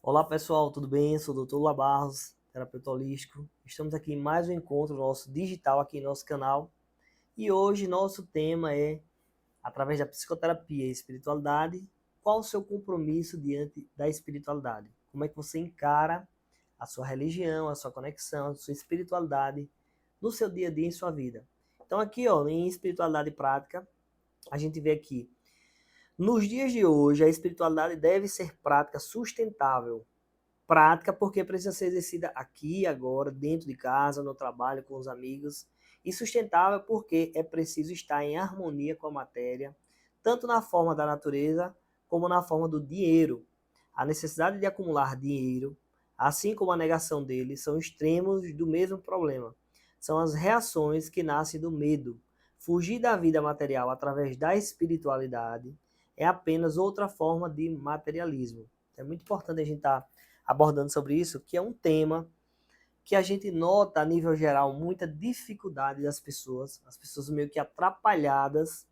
Olá pessoal, tudo bem? Sou o Dr. Lula Barros, terapeuta holístico. Estamos aqui em mais um encontro nosso digital aqui em nosso canal. E hoje nosso tema é, através da psicoterapia e espiritualidade, qual o seu compromisso diante da espiritualidade? Como é que você encara a sua religião, a sua conexão, a sua espiritualidade no seu dia a dia em sua vida? Então aqui, ó, em espiritualidade prática, a gente vê aqui, nos dias de hoje, a espiritualidade deve ser prática sustentável. Prática porque precisa ser exercida aqui, agora, dentro de casa, no trabalho, com os amigos. E sustentável porque é preciso estar em harmonia com a matéria, tanto na forma da natureza como na forma do dinheiro. A necessidade de acumular dinheiro, assim como a negação dele, são extremos do mesmo problema. São as reações que nascem do medo. Fugir da vida material através da espiritualidade é apenas outra forma de materialismo. É muito importante a gente estar abordando sobre isso, que é um tema que a gente nota a nível geral muita dificuldade das pessoas, as pessoas meio que atrapalhadas,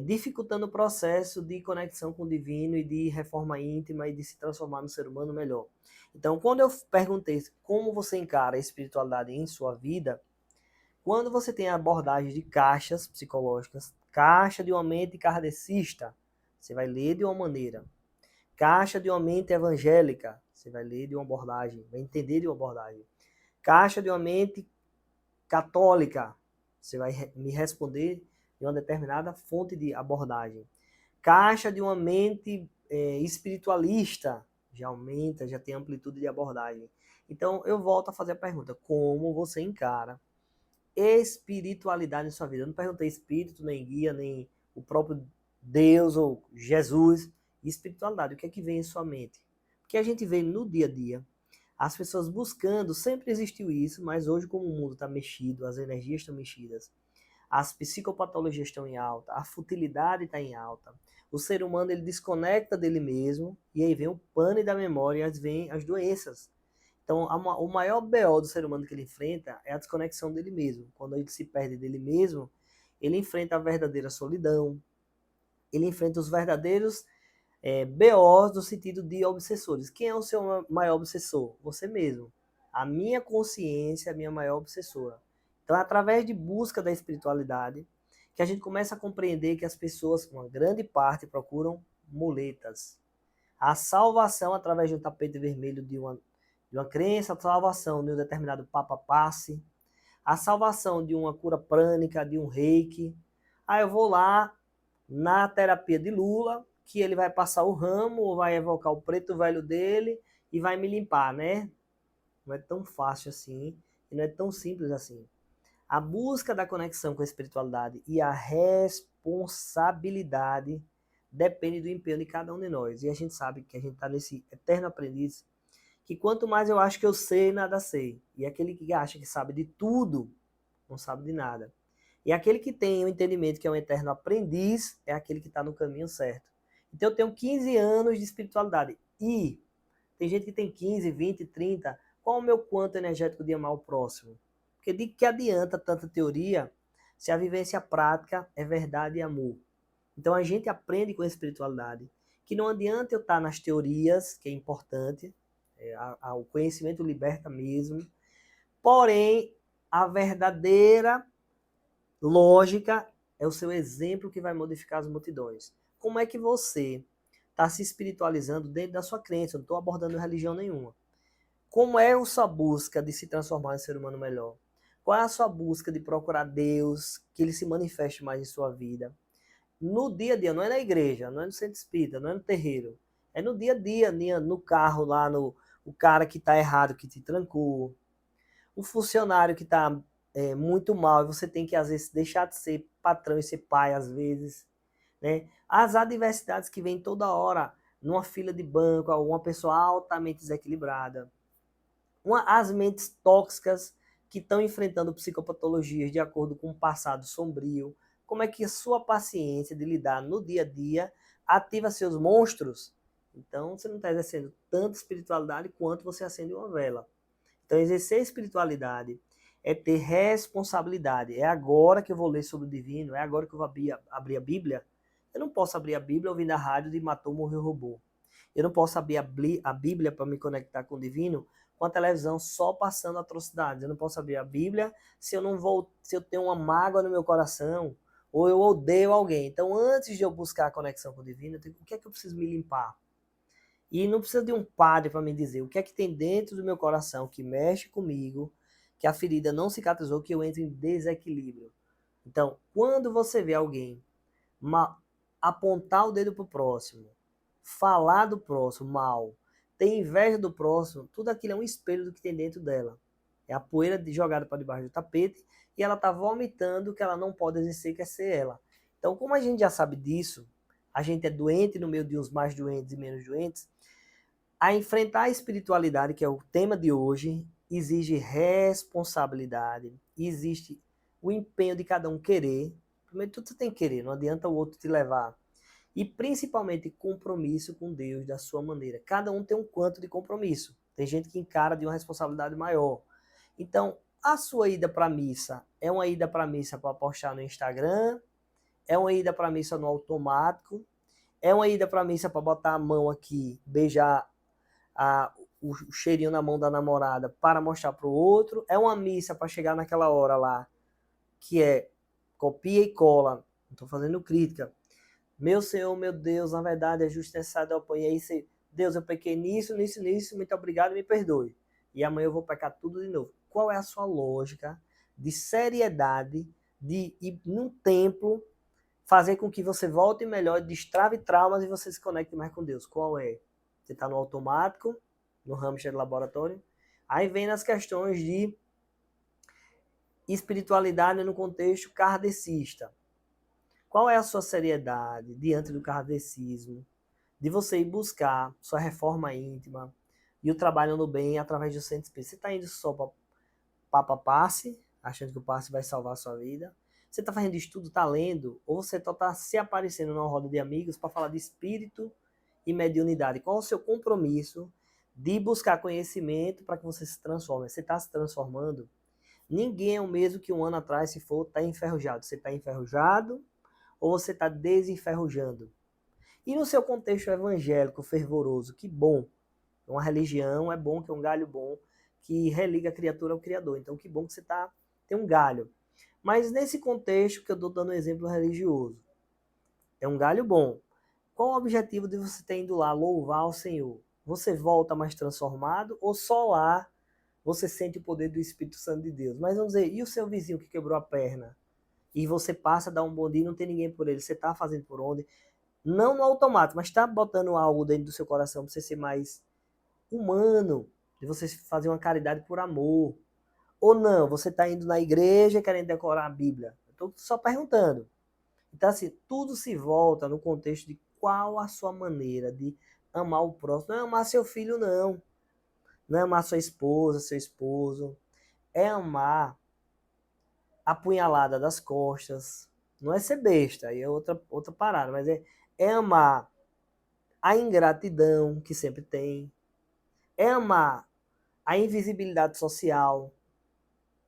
dificultando o processo de conexão com o divino e de reforma íntima e de se transformar no ser humano melhor. Então, quando eu perguntei como você encara a espiritualidade em sua vida, quando você tem a abordagem de caixas psicológicas, caixa de uma mente kardecista, você vai ler de uma maneira. Caixa de uma mente evangélica, você vai ler de uma abordagem, vai entender de uma abordagem. Caixa de uma mente católica, você vai me responder de uma determinada fonte de abordagem. Caixa de uma mente espiritualista, já aumenta, já tem amplitude de abordagem. Então, eu volto a fazer a pergunta, como você encara espiritualidade em sua vida? Eu não perguntei espírito, nem guia, nem o próprio Deus ou Jesus. Espiritualidade, o que é que vem em sua mente? Porque a gente vê no dia a dia as pessoas buscando, sempre existiu isso, mas hoje como o mundo está mexido, as energias estão mexidas, as psicopatologias estão em alta, a futilidade está em alta, o ser humano ele desconecta dele mesmo, e aí vem o pane da memória e vem as doenças. Então, o maior BO do ser humano que ele enfrenta é a desconexão dele mesmo. Quando ele se perde dele mesmo, ele enfrenta a verdadeira solidão, ele enfrenta os verdadeiros BOs no sentido de obsessores. Quem é o seu maior obsessor? Você mesmo. A minha consciência é a minha maior obsessora. Então, é através de busca da espiritualidade que a gente começa a compreender que as pessoas, uma grande parte, procuram muletas. A salvação através de um tapete vermelho de uma crença, a salvação de um determinado papa passe, a salvação de uma cura prânica, de um reiki. Aí eu vou lá na terapia de Lula, que ele vai passar o ramo, ou vai evocar o preto velho dele e vai me limpar, né? Não é tão fácil assim, e não é tão simples assim. A busca da conexão com a espiritualidade e a responsabilidade depende do empenho de cada um de nós. E a gente sabe que a gente está nesse eterno aprendiz, que quanto mais eu acho que eu sei, nada sei. E aquele que acha que sabe de tudo, não sabe de nada. E aquele que tem o entendimento que é um eterno aprendiz, é aquele que está no caminho certo. Então eu tenho 15 anos de espiritualidade. E tem gente que tem 15, 20, 30. Qual o meu quanto energético de amar o próximo? Porque de que adianta tanta teoria se a vivência prática é verdade e amor? Então a gente aprende com a espiritualidade que não adianta eu estar nas teorias, que é importante, o conhecimento liberta mesmo, porém a verdadeira lógica é o seu exemplo que vai modificar as multidões. Como é que você está se espiritualizando dentro da sua crença? Eu não estou abordando religião nenhuma. Como é a sua busca de se transformar em um ser humano melhor? Qual é a sua busca de procurar Deus, que ele se manifeste mais em sua vida? No dia a dia, não é na igreja, não é no centro espírita, não é no terreiro. É no dia a dia, no carro lá, o cara que está errado, que te trancou, o funcionário que está muito mal e você tem que, às vezes, deixar de ser patrão e ser pai, às vezes. Né? As adversidades que vêm toda hora numa fila de banco, uma pessoa altamente desequilibrada, as mentes tóxicas que estão enfrentando psicopatologias de acordo com um passado sombrio, como é que a sua paciência de lidar no dia a dia ativa seus monstros? Então, você não está exercendo tanta espiritualidade quanto você acende uma vela. Então, exercer a espiritualidade é ter responsabilidade. É agora que eu vou ler sobre o divino, é agora que eu vou abrir a Bíblia. Eu não posso abrir a Bíblia ouvindo a rádio de matou, morreu, roubou. Eu não posso abrir a Bíblia para me conectar com o divino com a televisão só passando atrocidades. Eu não posso abrir a Bíblia se eu tenho uma mágoa no meu coração ou eu odeio alguém. Então, antes de eu buscar a conexão com o divino, o que é que eu preciso me limpar? E não precisa de um padre para me dizer o que é que tem dentro do meu coração que mexe comigo, que a ferida não cicatrizou, que eu entro em desequilíbrio. Então, quando você vê alguém apontar o dedo pro próximo, falar do próximo mal, ter inveja do próximo, tudo aquilo é um espelho do que tem dentro dela. É a poeira jogada para debaixo do tapete e ela está vomitando o que ela não pode exercer, que é ser ela. Então, como a gente já sabe disso, a gente é doente no meio de uns mais doentes e menos doentes, a enfrentar a espiritualidade, que é o tema de hoje, exige responsabilidade, existe o empenho de cada um querer. Primeiro tudo você tem que querer, não adianta o outro te levar. E principalmente compromisso com Deus da sua maneira. Cada um tem um quanto de compromisso. Tem gente que encara de uma responsabilidade maior. Então, a sua ida para a missa é uma ida para a missa para postar no Instagram, é uma ida para a missa no automático, é uma ida para a missa para botar a mão aqui, beijar o cheirinho na mão da namorada para mostrar para o outro, é uma missa para chegar naquela hora lá, que é copia e cola, não estou fazendo crítica. Meu Senhor, meu Deus, na verdade é justo necessário eu apanhar isso. Deus, eu pequei nisso, muito obrigado, me perdoe. E amanhã eu vou pecar tudo de novo. Qual é a sua lógica de seriedade de ir num templo fazer com que você volte melhor, destrave traumas e você se conecte mais com Deus? Qual é? Você está no automático, no hamster de laboratório. Aí vem nas questões de espiritualidade no contexto kardecista. Qual é a sua seriedade diante do kardecismo? De você ir buscar sua reforma íntima e o trabalho no bem através do centro espírita. Você está indo só para Papa Passe, achando que o passe vai salvar a sua vida? Você está fazendo estudo, está lendo? Ou você está se aparecendo numa roda de amigos para falar de espírito e mediunidade? Qual é o seu compromisso de buscar conhecimento para que você se transforme? Você está se transformando? Ninguém é o mesmo que um ano atrás, se for, está enferrujado. Você está enferrujado ou você está desenferrujando? E no seu contexto evangélico, fervoroso, que bom. Uma religião é bom, que é um galho bom, que religa a criatura ao Criador. Então, que bom que você tem um galho. Mas nesse contexto que eu estou dando um exemplo religioso, é um galho bom. Qual o objetivo de você ter indo lá louvar o Senhor? Você volta mais transformado ou só lá você sente o poder do Espírito Santo de Deus? Mas vamos dizer, e o seu vizinho que quebrou a perna? E você passa a dar um bom dia e não tem ninguém por ele. Você está fazendo por onde? Não no automático, mas está botando algo dentro do seu coração para você ser mais humano, de você fazer uma caridade por amor. Ou não, você está indo na igreja querendo decorar a Bíblia. Eu estou só perguntando. Então, assim, tudo se volta no contexto de qual a sua maneira de amar o próximo. Não é amar seu filho, não. Não é amar sua esposa, seu esposo. É amar a punhalada das costas. Não é ser besta, aí é outra parada, mas é amar a ingratidão que sempre tem. É amar a invisibilidade social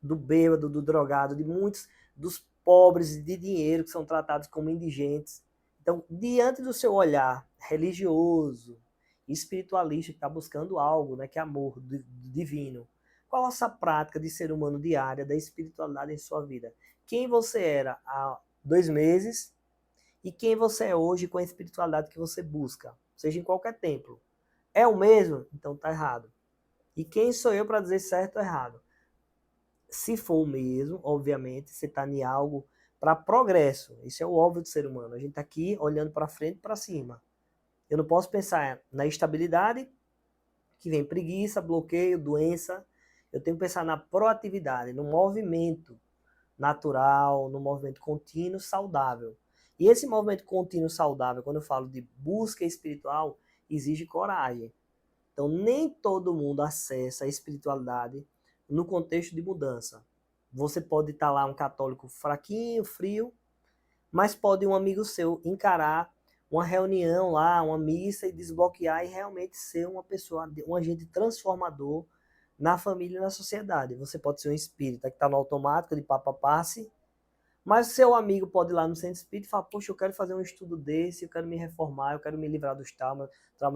do bêbado, do drogado, de muitos dos pobres de dinheiro que são tratados como indigentes. Então, diante do seu olhar religioso, espiritualista, que está buscando algo, né, que é amor divino, qual a sua prática de ser humano diária, da espiritualidade em sua vida? Quem você era há 2 meses e quem você é hoje com a espiritualidade que você busca, seja em qualquer templo. É o mesmo? Então tá errado. E quem sou eu para dizer certo ou errado? Se for o mesmo, obviamente, você está em algo para progresso. Isso é o óbvio do ser humano. A gente está aqui olhando para frente e para cima. Eu não posso pensar na estabilidade, que vem preguiça, bloqueio, doença. Eu tenho que pensar na proatividade, no movimento natural, no movimento contínuo, saudável. E esse movimento contínuo, saudável, quando eu falo de busca espiritual, exige coragem. Então, nem todo mundo acessa a espiritualidade no contexto de mudança. Você pode estar lá um católico fraquinho, frio, mas pode um amigo seu encarar uma reunião lá, uma missa e desbloquear e realmente ser uma pessoa, um agente transformador na família e na sociedade. Você pode ser um espírita que está no automático de papa passe, Mas seu amigo pode ir lá no centro espírita e falar, poxa, eu quero fazer um estudo desse, eu quero me reformar, eu quero me livrar dos traumas,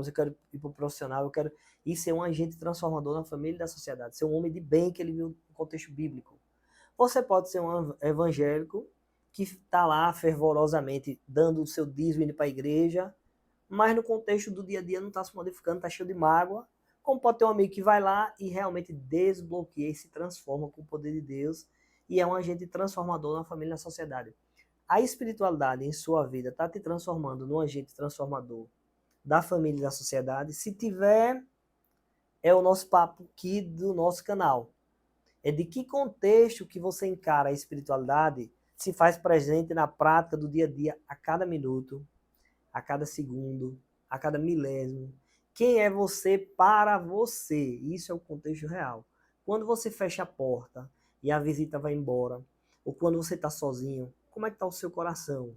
eu quero ir para o profissional, eu quero ir ser um agente transformador na família e da sociedade, ser um homem de bem que ele viu no contexto bíblico. Você pode ser um evangélico que está lá fervorosamente dando o seu dízimo, indo para a igreja, mas no contexto do dia a dia não está se modificando, está cheio de mágoa. Como pode ter um amigo que vai lá e realmente desbloqueia e se transforma com o poder de Deus e é um agente transformador na família e na sociedade. A espiritualidade em sua vida está te transformando num agente transformador da família e da sociedade? Se tiver, é o nosso papo aqui do nosso canal. É de que contexto que você encara a espiritualidade se faz presente na prática do dia a dia, a cada minuto, a cada segundo, a cada milésimo. Quem é você para você? Isso é o contexto real. Quando você fecha a porta e a visita vai embora, ou quando você está sozinho, como é que está o seu coração?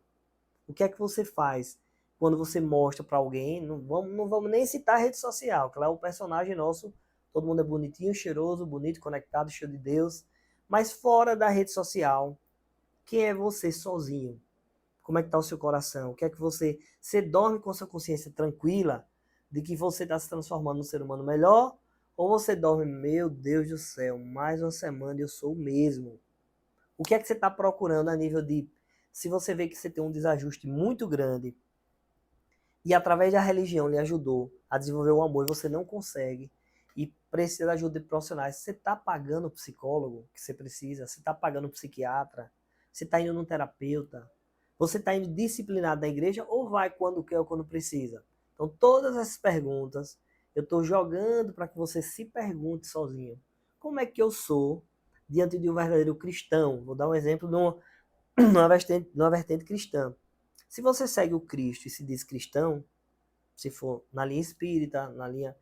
O que é que você faz quando você mostra para alguém? Não vamos nem citar a rede social, que lá é o personagem nosso, todo mundo é bonitinho, cheiroso, bonito, conectado, cheio de Deus. Mas fora da rede social, quem é você sozinho? Como é que está o seu coração? O que é que você dorme com sua consciência tranquila de que você está se transformando num ser humano melhor? Ou você dorme, meu Deus do céu, mais uma semana e eu sou o mesmo? O que é que você está procurando a nível de, se você vê que você tem um desajuste muito grande e através da religião lhe ajudou a desenvolver o amor e você não consegue e precisa de ajuda de profissionais, você está pagando o psicólogo que você precisa, você está pagando o psiquiatra, você está indo num terapeuta, você está indo disciplinado na igreja ou vai quando quer ou quando precisa? Então todas essas perguntas eu estou jogando para que você se pergunte sozinho. Como é que eu sou diante de um verdadeiro cristão? Vou dar um exemplo numa vertente cristã. Se você segue o Cristo e se diz cristão, se for na linha espírita, na linha.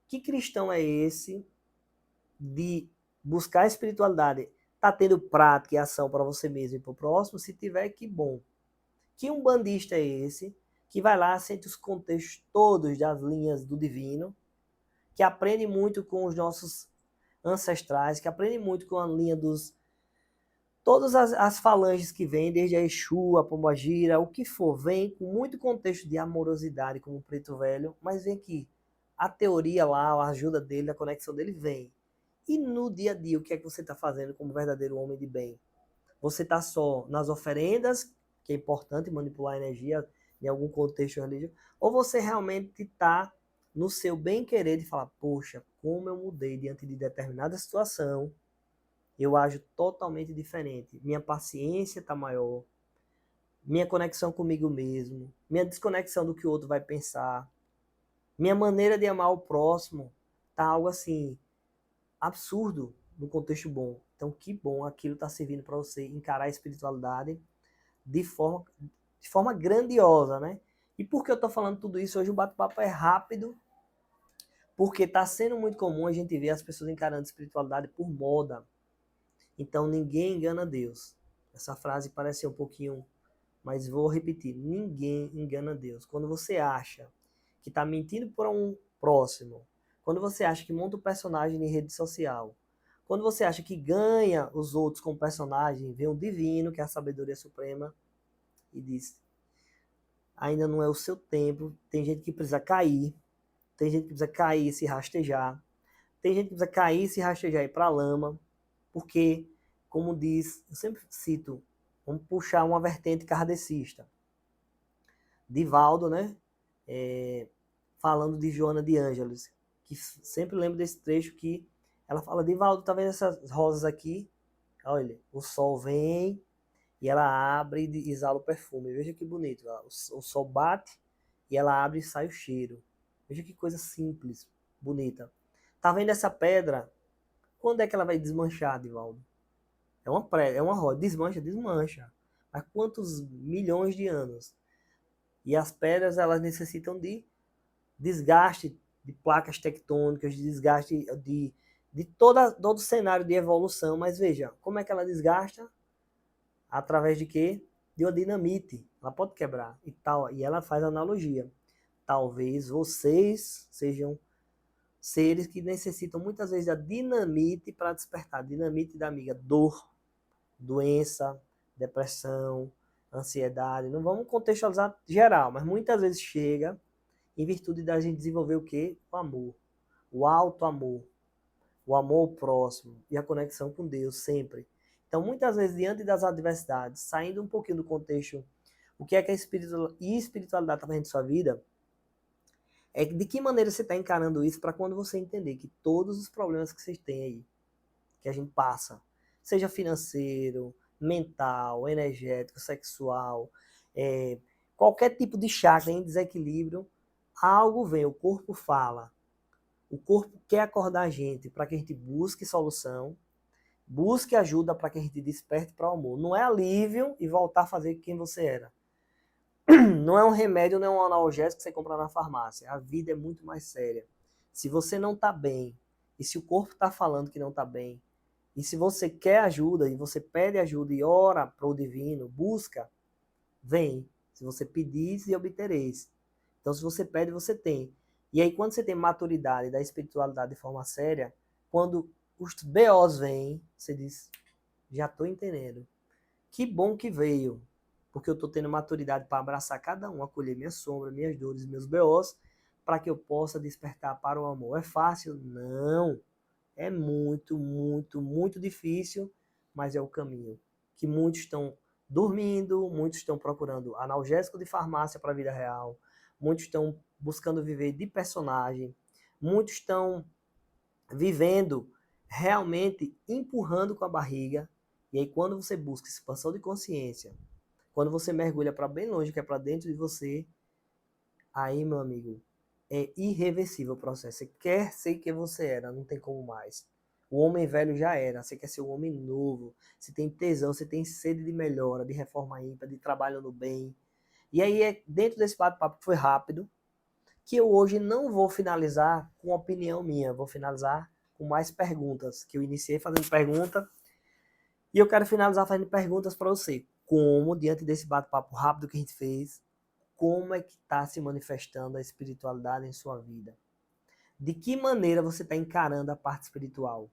Que cristão é esse de buscar a espiritualidade? Tá tendo prática e ação para você mesmo e para o próximo? Se tiver, que bom. Que umbandista é esse que vai lá, sente os contextos todos das linhas do divino, que aprende muito com os nossos ancestrais, que aprende muito com a linha dos todas as falanges que vêm, desde a Exu, a Pombagira, o que for, vem com muito contexto de amorosidade, como o Preto Velho, mas vem aqui. A teoria lá, a ajuda dele, a conexão dele vem. E no dia a dia, o que é que você está fazendo como verdadeiro homem de bem? Você está só nas oferendas, que é importante manipular a energia em algum contexto religioso, ou você realmente está no seu bem-querer de falar, poxa, como eu mudei diante de determinada situação, eu ajo totalmente diferente. Minha paciência está maior, minha conexão comigo mesmo, minha desconexão do que o outro vai pensar, minha maneira de amar o próximo tá algo assim absurdo no contexto bom. Então, que bom aquilo está servindo para você encarar a espiritualidade de forma grandiosa, né? E por que eu estou falando tudo isso? Hoje o bate-papo é rápido, porque está sendo muito comum a gente ver as pessoas encarando a espiritualidade por moda. Então ninguém engana Deus. Essa frase parece um pouquinho, mas vou repetir: ninguém engana Deus. Quando você acha que está mentindo para um próximo, quando você acha que monta um personagem em rede social, quando você acha que ganha os outros com personagem, vem o divino, que é a sabedoria suprema, e diz: ainda não é o seu tempo. Tem gente que precisa cair, tem gente que precisa cair e se rastejar, tem gente que precisa cair e se rastejar e ir para a lama. Porque, como diz, eu sempre cito, vamos puxar uma vertente kardecista. Divaldo, né? Falando de Joana de Ângeles, que sempre lembro desse trecho que ela fala, Divaldo, tá vendo essas rosas aqui? Olha, o sol vem e ela abre e exala o perfume. Veja que bonito. O sol bate e ela abre e sai o cheiro. Veja que coisa simples, bonita. Tá vendo essa pedra? Quando é que ela vai desmanchar, Divaldo? É uma roda. Desmancha, desmancha. Há quantos milhões de anos? E as pedras, elas necessitam de desgaste de placas tectônicas, de desgaste de todo o cenário de evolução. Mas veja, como é que ela desgasta? Através de quê? De uma dinamite. Ela pode quebrar e tal. E ela faz analogia. Talvez vocês sejam seres que necessitam muitas vezes da dinamite para despertar. Dinamite da amiga dor, doença, depressão, ansiedade. Não vamos contextualizar geral, mas muitas vezes chega em virtude da gente desenvolver o quê? O amor, o alto amor, o amor ao próximo e a conexão com Deus sempre. Então, muitas vezes, diante das adversidades, saindo um pouquinho do contexto, o que é que a espiritualidade está fazendo em sua vida, é de que maneira você está encarando isso para quando você entender que todos os problemas que vocês têm aí, que a gente passa, seja financeiro, mental, energético, sexual, qualquer tipo de chakra em desequilíbrio, algo vem, o corpo fala. O corpo quer acordar a gente para que a gente busque solução, busque ajuda para que a gente desperte para o amor. Não é alívio e voltar a fazer quem você era. Não é um remédio, não é um analgésico que você compra na farmácia. A vida é muito mais séria. Se você não está bem, e se o corpo está falando que não está bem, e se você quer ajuda, e você pede ajuda e ora para o divino, busca, vem. Se você pedis e obtereis. Então, se você pede, você tem. E aí, quando você tem maturidade da espiritualidade de forma séria, quando os BOs vêm, você diz, já estou entendendo. Que bom que veio, porque eu estou tendo maturidade para abraçar cada um, acolher minha sombra, minhas dores, meus BOs, para que eu possa despertar para o amor. É fácil? Não. É muito, muito, muito difícil, mas é o caminho. Que muitos estão dormindo, muitos estão procurando analgésico de farmácia para a vida real, muitos estão buscando viver de personagem, muitos estão vivendo realmente empurrando com a barriga. E aí quando você busca expansão de consciência, quando você mergulha para bem longe, que é para dentro de você, aí, meu amigo, é irreversível o processo. Você quer ser quem você era, não tem como mais. O homem velho já era, você quer ser um homem novo, você tem tesão, você tem sede de melhora, de reforma ímpar, de trabalho no bem. E aí é dentro desse bate-papo que foi rápido, que eu hoje não vou finalizar com opinião minha, vou finalizar com mais perguntas, que eu iniciei fazendo pergunta, e eu quero finalizar fazendo perguntas para você. Como, diante desse bate-papo rápido que a gente fez, como é que está se manifestando a espiritualidade em sua vida? De que maneira você está encarando a parte espiritual?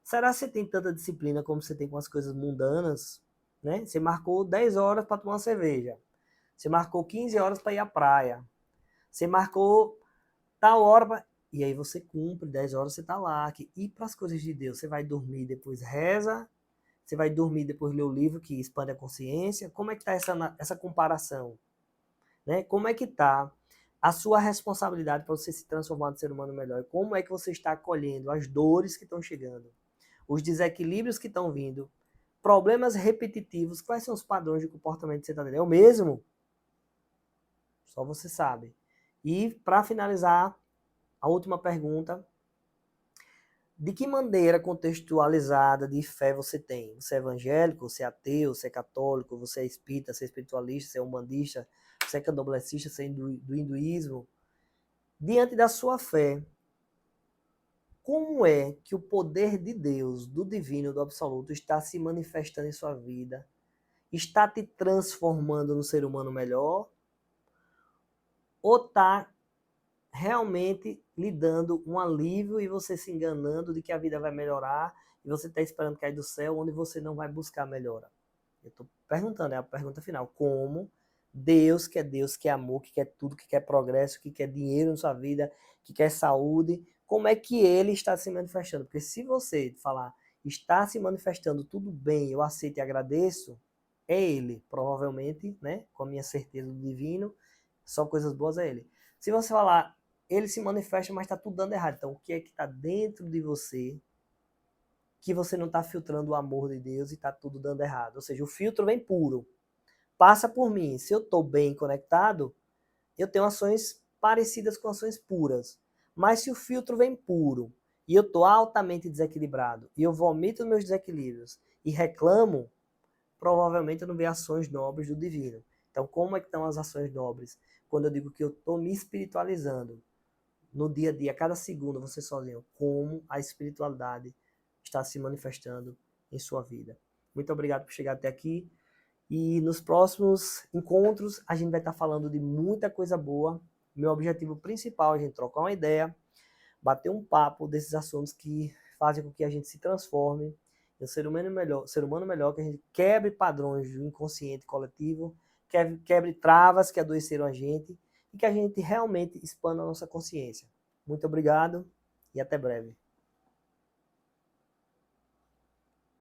Será que você tem tanta disciplina como você tem com as coisas mundanas? Né? Você marcou 10 horas para tomar uma cerveja. Você marcou 15 horas para ir à praia. Você marcou tal hora pra... E aí você cumpre, 10 horas você está lá. E para as coisas de Deus? Você vai dormir, depois reza. Você vai dormir, depois lê o livro que expande a consciência. Como é que está essa comparação? Né? Como é que está a sua responsabilidade para você se transformar no ser humano melhor? Como é que você está acolhendo as dores que estão chegando, os desequilíbrios que estão vindo, problemas repetitivos? Quais são os padrões de comportamento que você está tendo? É o mesmo? Só você sabe. E para finalizar, a última pergunta: de que maneira contextualizada de fé você tem? Você é evangélico, você é ateu, você é católico, você é espírita, você é espiritualista, você é umbandista, você é candomblessista, você é do hinduísmo? Diante da sua fé, como é que o poder de Deus, do divino, do absoluto, está se manifestando em sua vida? Está te transformando no ser humano melhor? Ou está realmente lhe dando um alívio e você se enganando de que a vida vai melhorar e você está esperando cair do céu onde você não vai buscar melhora? Eu estou perguntando, é a pergunta final. Como Deus, que é amor, que quer tudo, que quer progresso, que quer dinheiro na sua vida, que quer saúde, como é que ele está se manifestando? Porque se você falar, está se manifestando tudo bem, eu aceito e agradeço, é ele, provavelmente, né, com a minha certeza do divino, só coisas boas é ele. Se você falar, ele se manifesta, mas está tudo dando errado, então o que é que está dentro de você que você não está filtrando o amor de Deus e está tudo dando errado? Ou seja, o filtro vem puro, passa por mim. Se eu estou bem conectado, eu tenho ações parecidas com ações puras. Mas se o filtro vem puro e eu estou altamente desequilibrado e eu vomito meus desequilíbrios e reclamo, provavelmente eu não vejo ações nobres do divino. Então, como é que estão as ações nobres? Quando eu digo que eu estou me espiritualizando no dia a dia, a cada segundo, você sozinho, como a espiritualidade está se manifestando em sua vida. Muito obrigado por chegar até aqui. E nos próximos encontros a gente vai estar falando de muita coisa boa. Meu objetivo principal é a gente trocar uma ideia, bater um papo desses assuntos que fazem com que a gente se transforme um ser humano melhor, que a gente quebre padrões do inconsciente coletivo, quebre travas que adoeceram a gente e que a gente realmente expanda a nossa consciência. Muito obrigado e até breve.